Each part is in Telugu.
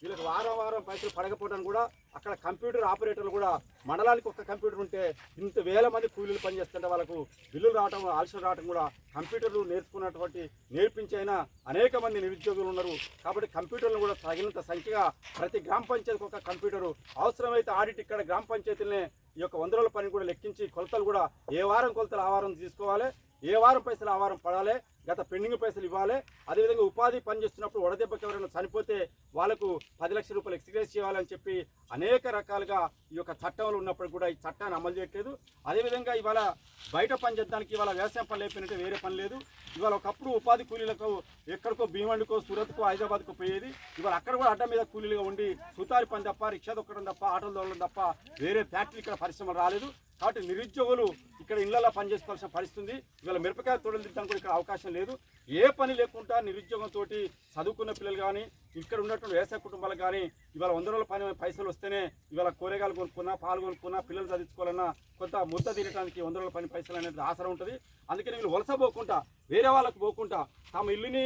వీళ్ళకి వారం వారం పైసలు పడకపోవడానికి కూడా అక్కడ కంప్యూటర్ ఆపరేటర్లు కూడా మండలానికి ఒక కంప్యూటర్ ఉంటే ఇంత వేల మంది కూలీలు పనిచేస్తుంటే వాళ్ళకు బిల్లులు రావడం ఆలస్యం రావడం కూడా కంప్యూటర్లు నేర్చుకున్నటువంటి నేర్పించైనా అనేక మంది నిరుద్యోగులు ఉన్నారు. కాబట్టి కంప్యూటర్లు కూడా తగినంత సంఖ్యగా ప్రతి గ్రామ పంచాయతీకి ఒక కంప్యూటరు అవసరమైతే ఆడిట్ ఇక్కడ గ్రామ పంచాయతీలనే ఈ యొక్క 100 రోజుల పని కూడా లెక్కించి కొలతలు కూడా ఏ వారం కొలతలు ఆ వారం తీసుకోవాలి, ఏ వారం పైసలు ఆ వారం పడాలి, గత పెండింగ్ పైసలు ఇవ్వాలి. అదేవిధంగా ఉపాధి పని చేస్తున్నప్పుడు వడదెబ్బకి ఎవరైనా చనిపోతే వాళ్ళకు 10 లక్షల రూపాయలు ఎక్స్గ్రేస్ చేయాలని చెప్పి అనేక రకాలుగా ఈ యొక్క చట్టంలో ఉన్నప్పుడు కూడా ఈ చట్టాన్ని అమలు చేయట్లేదు. అదేవిధంగా ఇవాళ బయట పని చేద్దానికి ఇవాళ వ్యవసాయం పని లేకపోయినట్టు వేరే పని లేదు. ఇవాళ ఒకప్పుడు ఉపాధి కూలీలకు ఎక్కడికో భీమండికో సూరత్కో హైదరాబాద్కో పోయేది. ఇవాళ అక్కడ కూడా అడ్డ మీద కూలీలుగా ఉండి సుతారి పని తప్ప, రిక్షా దొక్కడం తప్ప, ఆటోలు తోలడం తప్ప వేరే ఫ్యాక్టరీ ఇక్కడ పరిశ్రమలు రాలేదు. కాబట్టి నిరుద్యోగులు ఇక్కడ ఇళ్లలో పని చేసుకోవాల్సిన పరిస్థితి. ఇవాళ మిరపకాయ తోటలు తిట్టడానికి కూడా ఇక్కడ అవకాశం లేదు. ఏ పని లేకుండా నిరుద్యోగంతో చదువుకున్న పిల్లలు కానీ ఇక్కడ ఉన్నటువంటి వ్యవసాయ కుటుంబాలు కానీ ఇవాళ 100 రోజుల పని పైసలు వస్తేనే ఇవాళ కూరగాయలు కొనుక్కున్నా, పాలు కొనుక్కున్నా, పిల్లలు చదివించుకోవాలన్నా కొంత ముద్ద తీరడానికి 100 రోజుల పని పైసలు అనేది ఆసరం ఉంటుంది. అందుకని వీళ్ళు వలస పోకుండా వేరే వాళ్ళకు పోకుండా తమ ఇల్లుని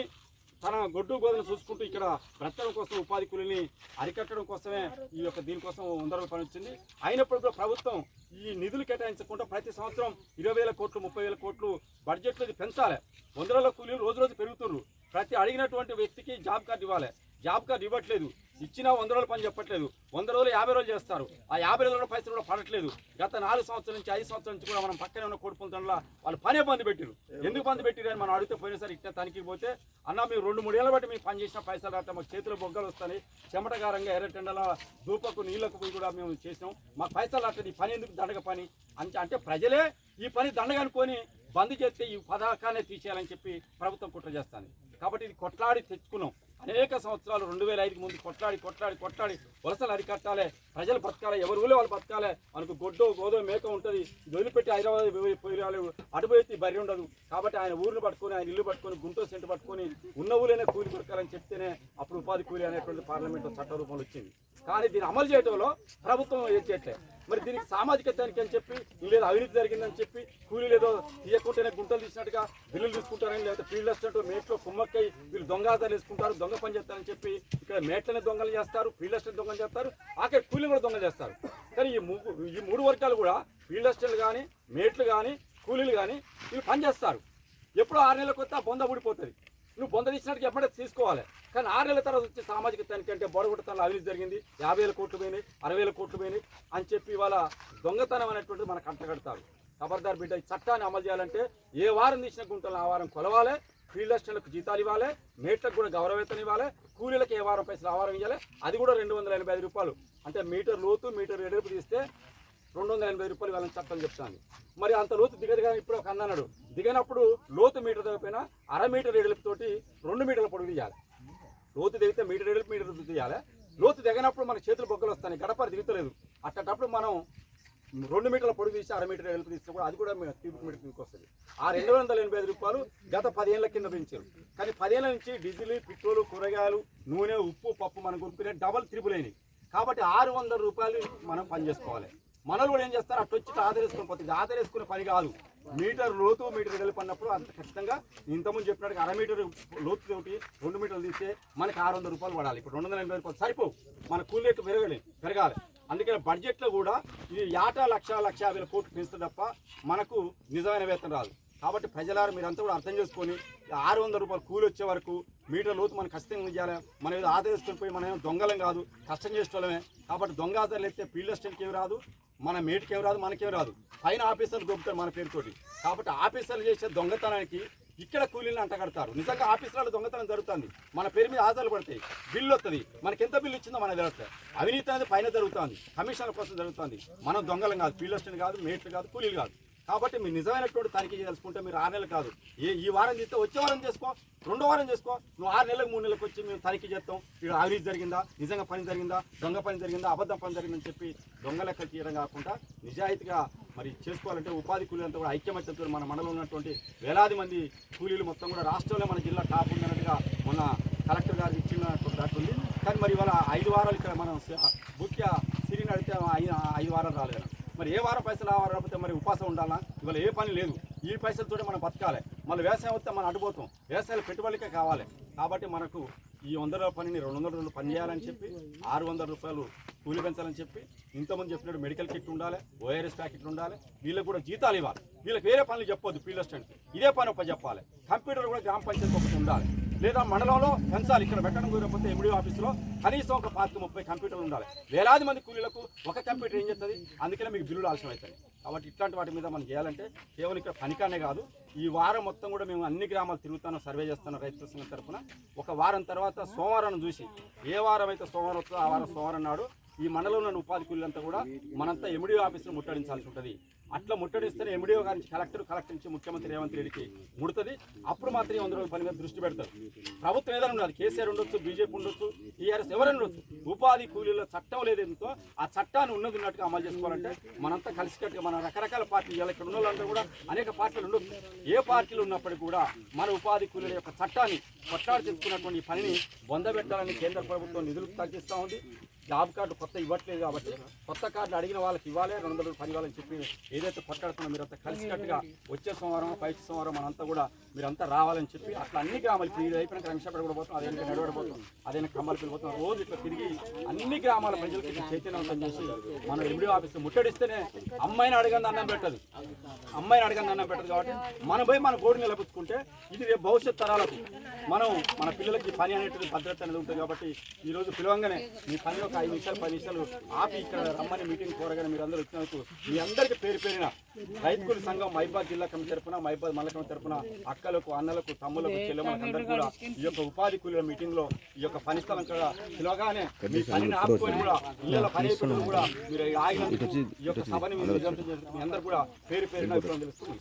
తన గొడ్డు గోదను చూసుకుంటూ ఇక్కడ బ్రతకడం కోసం ఉపాధి కూలీని అరికట్టడం కోసమే ఈ యొక్క దీనికోసం 100 రోజుల పని వచ్చింది. అయినప్పుడు కూడా ప్రభుత్వం ఈ నిధులు కేటాయించకుండా ప్రతి సంవత్సరం 20,000 కోట్లు 30,000 కోట్లు బడ్జెట్లో ఇది పెంచాలి. 100 రోజుల కూలీలు రోజు రోజు పెరుగుతున్నారు. ప్రతి అడిగినటువంటి వ్యక్తికి జాబ్ కార్డు ఇవ్వాలి. జాబ్ కార్డు ఇవ్వట్లేదు. ఇచ్చినా 100 రోజుల పని చెప్పట్లేదు. 100 రోజులు 50 రోజులు చేస్తారు. ఆ 50 రోజుల పైసలు కూడా పడట్లేదు. గత 4 సంవత్సరాల నుంచి 5 సంవత్సరాల నుంచి కూడా మనం పక్కనే ఉన్న కోడిపుంతంలో వాళ్ళు పనే బంద్ పెట్టారు. ఎందుకు బంద్ పెట్టారు అని మనం అడిగితే పోయినసారి ఇట్లా తనిఖీకి పోతే అన్న మీరు 2-3 ఏళ్ళ బట్టి మీకు పని చేసిన పైసలు రావట్లే, మాకు చేతిలో బొగ్గలు వస్తాయి, చెమటగారంగా ఎర్రటెండల ధూపకు నీళ్లకు పోయి కూడా మేము చేసాం, మాకు పైసలు రావట్లేదు, ఈ పని ఎందుకు దండగ పని అంటే ప్రజలే ఈ పని దండగ అనుకొని బంద్ చేస్తే ఈ పథకాన్ని తీసేయాలని చెప్పి ప్రభుత్వం కుట్ర చేస్తుంది. కాబట్టి ఇది కొట్లాడి తెచ్చుకున్నాం. అనేక సంవత్సరాలు 2005కి ముందు కొట్లాడి వలసలు అరికట్టాలి, ప్రజలు బతకాలి, ఎవరు ఊళ్ళో వాళ్ళు బతకాలి. మనకు గొడ్డో గోదో మేక ఉంటుంది. ఇది వదిలిపెట్టి హైదరాబాద్ పోయి అటుపోయి బరి ఉండదు. కాబట్టి ఆయన ఊరిని పట్టుకొని, ఆయన ఇల్లు పట్టుకొని, గుంటూరు సెంటర్ పట్టుకొని ఉన్న ఊళ్ళోనే కూలి దొరకాలని చెప్తేనే అప్పుడు ఉపాధి కూలి అనేటువంటి పార్లమెంట్లో చట్ట రూపంలో వచ్చింది. కానీ దీన్ని అమలు చేయడంలో ప్రభుత్వం ఏం చేయట్లేదు. మరి దీనికి సామాజిక తనిఖీ అని చెప్పి లేదు అవినీతి జరిగిందని చెప్పి కూలీలు ఏదో తీయకుంటేనే గుంటలు తీసినట్టుగా బిల్లులు తీసుకుంటారని, లేకపోతే ఫీల్డ్ అసిస్టెంట్ మేట్లో కుమ్మక్కై వీళ్ళు దొంగ ఆధారాలు వేసుకుంటారు, దొంగ పని చేస్తారని చెప్పి ఇక్కడ మేట్లనే దొంగలు చేస్తారు, ఫీల్డ్ అసిస్టెంట్ దొంగలు చేస్తారు, అక్కడ కూలీలు కూడా దొంగలు చేస్తారు. కానీ ఈ 3 వర్గాలు కూడా ఫీల్డ్ అసిస్టెంట్లు కానీ, మేట్లు కానీ, కూలీలు కానీ వీళ్ళు పని చేస్తారు. ఎప్పుడో 6 నెలలకు వస్తే ఆ బొంద ఊడిపోతుంది. నువ్వు బొంద తీసినట్టుగా ఎప్పుడైతే తీసుకోవాలి. కానీ 6 నెలల తర్వాత వచ్చి సామాజిక తనిఖీ అంటే బొడగొట్టతనంలో అవినీతి జరిగింది, 50,000 కోట్లు పోయినాయి, 60,000 కోట్లు పోయినాయి అని చెప్పి ఇవాళ దొంగతనం అనేటువంటిది మనకు అంటగడతారు. ఖబర్దార్ బిడ్డ, ఈ చట్టాన్ని అమలు చేయాలంటే ఏ వారం తీసిన గుంటలు ఆ వారం కొలవాలి, ఫీల్డ్ అసిస్టెంట్లకు జీతాలు ఇవ్వాలి, మేట్లకు కూడా గౌరవేతనం ఇవ్వాలి, కూలీలకు ఏ వారం పైసలు ఆ వారం ఇవ్వాలి. అది కూడా 285 రూపాయలు. అంటే మీటర్ లోతు మీటర్ ఎడుపు తీస్తే 280 రూపాయలు ఇవ్వాలని చట్టం చెప్తాను. మరి అంత లోతు దిగదుగా ఇప్పుడు ఒక అన్నాడు, దిగినప్పుడు లోతు మీటర్ దిగపోయినా 1/2 మీటర్ ఎడుపుతోటి 2 మీటర్ల పొడుగు తీయాలి. లోతు దిగితే మీటర్ ఎడుపు మీటర్ తీయాలి. లోతు దిగినప్పుడు మన చేతులు బొగ్గలు వస్తాయి, గడప దిగుతలేదు. అట్టప్పుడు మనం 2 మీటర్ల పొడుగు తీసి 1/2 మీటర్ ఎడుపు తీసినా కూడా అది కూడా క్యూబిక్ మీటర్ కిందకి వస్తుంది. ఆ 285 రూపాయలు గత 10 ఏళ్ల కింద పెంచారు. కానీ 10 ఏళ్ల నుంచి డీజిల్, పెట్రోల్, కూరగాయలు, నూనె, ఉప్పు, పప్పు మనం కొనుక్కునే డబల్ త్రిబుల్ అయినాయి. కాబట్టి 600 రూపాయలు మనం పని చేసుకోవాలి. మనలు కూడా ఏం చేస్తారు, అటు వచ్చి ఆధారేసుకుని పోతుంది. ఆధారేసుకునే పని కాదు. మీటర్ లోతు మీటర్ వెడల్పు అన్నప్పుడు అంత ఖచ్చితంగా ఇంతకుముందు చెప్పినట్టుగా 1/2 మీటర్ లోతు తోటి 2 మీటర్లు తీస్తే మనకి 600 రూపాయలు పడాలి. ఇప్పుడు 280 రూపాయలు సరిపోవు, మన కూలీ రేట్లు పెరగాలి. అందుకని బడ్జెట్లో కూడా ఇది ఏటా 1,50,000 కోట్లు పెంచుతుంది తప్ప మనకు నిజమైన వేతనం రాదు. కాబట్టి ప్రజలారు మీరంతా కూడా అర్థం చేసుకొని 600 రూపాయలు కూలి వచ్చే వరకు మీటర్ లోతు మనం ఖచ్చితంగా చేయాలి. మనం ఏదో ఆధారేసుకొని పోయి మనం ఏమో దొంగలం కాదు, కష్టం చేసేవాళ్ళమే. కాబట్టి దొంగ ఆధారాలు అయితే ఫీల్డ్ అసిస్టెంట్కి ఏమి రాదు, మన మేట్కి ఏమి రాదు, మనకేం రాదు. పైన ఆఫీసర్లు దొరుకుతారు మన పేరుతోటి. కాబట్టి ఆఫీసర్లు చేసే దొంగతనానికి ఇక్కడ కూలీలను అంటగడతారు. నిజంగా ఆఫీసులలో దొంగతనం జరుగుతుంది, మన పేరు మీద ఆధారాలు పడతాయి, బిల్లు వస్తుంది. మనకి ఎంత బిల్లు ఇచ్చిందో మనకు జరుగుతుంది. అవినీతి అనేది పైన జరుగుతుంది, కమిషన్ల కోసం జరుగుతుంది. మనం దొంగలం కాదు, ఫీల్డ్ అసిస్టెంట్ కాదు, మేట్లు కాదు, కూలీలు కాదు. కాబట్టి మీరు నిజమైనటువంటి తనిఖీ చేసుకుంటే మీరు 6 నెలలు కాదు, ఈ వారం చేస్తే వచ్చే వారం చేసుకో, 2వ వారం చేసుకో. నువ్వు 6 నెలలకు 3 నెలలకు వచ్చి మేము తనిఖీ చేస్తాం, ఇక్కడ అవినీతి జరిగిందా, నిజంగా పని జరిగిందా, దొంగ పని జరిగిందా, అబద్ధం పని జరిగిందని చెప్పి దొంగ లెక్కలు తీయడం కాకుండా నిజాయితీగా మరి చేసుకోవాలంటే ఉపాధి కూలీలంతా కూడా ఐక్యమత్యంతో మన మండలంలో ఉన్నటువంటి వేలాది మంది కూలీలు మొత్తం కూడా రాష్ట్రంలో మన జిల్లా టాప్ ఉందన్నట్టుగా మొన్న కలెక్టర్ గారు ఇచ్చినటువంటి దాంట్లో ఉంది. కానీ మరి ఇవాళ 5 వారాలు ఇక్కడ మనం ముఖ్య సిరిని అడిగితే 5 వారాలు రాలేదు. మరి ఏ వారం పైసలు ఆ వారం రాకపోతే మరి ఉపాసం ఉండాలా? ఇవాళ ఏ పని లేదు, ఈ పైసలతోనే మనం బతకాలి. మళ్ళీ వ్యవసాయం వస్తే మనం అడ్డుపోతాం, వ్యవసాయాలు పెట్టుబడికే కావాలి. కాబట్టి మనకు ఈ 100 రోజుల పనిని 200 రోజులు పని చేయాలని చెప్పి 600 రూపాయలు కూలి పెంచాలని చెప్పి ఇంతమంది చెప్పినట్టు మెడికల్ కిట్ ఉండాలి, ఓఆర్ఎస్ ప్యాకెట్లు ఉండాలి, వీళ్ళకి కూడా జీతాలు ఇవ్వాలి. వీళ్ళకి వేరే పనులు చెప్పొద్దు, ఫీల్డ్ అసిస్టెంట్కి ఇదే పని ఒప్ప చెప్పాలి. కంప్యూటర్ కూడా గ్రామ పంచాయతీ ఒకటి ఉండాలి, లేదా మండలంలో పెంచాలి. ఇక్కడ పెట్టడం కుదరకపోతే ఎండిఓ ఆఫీస్లో కనీసం ఒక 30 కంప్యూటర్లు ఉండాలి. వేలాది మంది కూలీలకు ఒక కంప్యూటర్ ఏం చేస్తుంది? అందుకనే మీకు బిల్లులు ఆలస్యం అవుతాయి. కాబట్టి ఇట్లాంటి వాటి మీద మనం చేయాలంటే కేవలం ఇక్కడ పనికానే కాదు, ఈ వారం మొత్తం కూడా మేము అన్ని గ్రామాలు తిరుగుతాను, సర్వే చేస్తాను రైతు సంఘం తరఫున. ఒక వారం తర్వాత సోమవారం చూసి ఏ వారం అయితే సోమవారం వస్తుందో ఆ వారం సోమవారం నాడు ఈ మండలంలో ఉన్న ఉపాధి కూలీలంతా కూడా మనంతా ఎండిఓ ఆఫీసులో ముట్టడించాల్సి ఉంటుంది. అట్లా ముట్టడిస్తేనే ఎండిఓ గారి నుంచి కలెక్టర్ నుంచి ముఖ్యమంత్రి రేవంత్ రెడ్డికి ముడుతుంది. అప్పుడు మాత్రం 100 రోజుల పని మీద దృష్టి పెడతారు. ప్రభుత్వం ఏదైనా ఉండాలి, కేసీఆర్ ఉండొచ్చు, బీజేపీ ఉండొచ్చు, టీఆర్ఎస్ ఎవరైనా ఉండొచ్చు. ఉపాధి కూలీల చట్టం లేదేంతో ఆ చట్టాన్ని ఉన్నట్టుగా అమలు చేసుకోవాలంటే మనంతా కలిసికట్టుగా మన రకరకాల పార్టీలు ఇవాళ ఇక్కడ ఉన్న వాళ్ళంతా కూడా అనేక పార్టీలు ఉండొచ్చు. ఏ పార్టీలు ఉన్నప్పటికీ కూడా మన ఉపాధి కూలీల యొక్క చట్టాన్ని కొట్లాడి తెచ్చుకున్నటువంటి ఈ పనిని బొందబెట్టాలని కేంద్ర ప్రభుత్వం నిధులు తగ్గిస్తూ ఉంది. జాబ్ కార్డు కొత్త ఇవ్వట్లేదు కాబట్టి కొత్త కార్డులు అడిగిన వాళ్ళకి ఇవ్వాలి, 200 రోజులు పని ఇవ్వాలని చెప్పి ఏదైతే కొట్లాడుతున్నా మీరంతా కలిసికట్టుగా వచ్చే సోమవారం పై సోమవారం మనంతా కూడా మీరంతా రావాలని చెప్పి అట్లా అన్ని గ్రామాలు ఇప్పుడు ఇది అయిపోయినాక రంగశాపేట కూడా పోతాం, అదేవిధంగా నడవడిపోతాం, అదేవిధంగా కమ్మలపల్లి పోతాం. రోజు ఇట్లా తిరిగి అన్ని గ్రామాల ప్రజలకి చైతన్యవంతం చేసి మన ఎండిఓ ఆఫీస్ ముట్టడిస్తేనే అమ్మాయిని అడగని అన్నం పెట్టదు, కాబట్టి మనం పోయి మన గోడు నిలబుచ్చుకుంటే ఇది రేపు భవిష్యత్ తరాలకు మనం మన పిల్లలకి పని అనేటువంటి భద్రత అనేది ఉంటుంది. కాబట్టి ఈరోజు పిలవంగానే మీ పనిలో 5 నిమిషాలు 10 నిమిషాలు ఆపి ఇక్కడ రమ్మని మీటింగ్ కోరగానే మీరు అందరూ వచ్చినందుకు మీ అందరికీ పేరున రైతు కూలీ సంఘం మహబూబాబాద్ జిల్లా కమిటీ తరఫున, మహబూబాబాద్ మండల కమిటీ తరఫున అక్కలకు, అన్నలకు, తమ్ములకు, చెల్లెమ్మలకు అందరికీ కూడా ఈ యొక్క ఉపాధి కూలీల మీటింగ్ లో ఈ యొక్క పని స్థలం కూడా పిలవగానే మీ పనిని ఆపుకొని కూడా ఇళ్ళ పని అయిపోయిన కూడా మీరు ఆగినందుకు ఈ యొక్క సభని మీ అందరూ కూడా పేరున తెలుస్తుంది.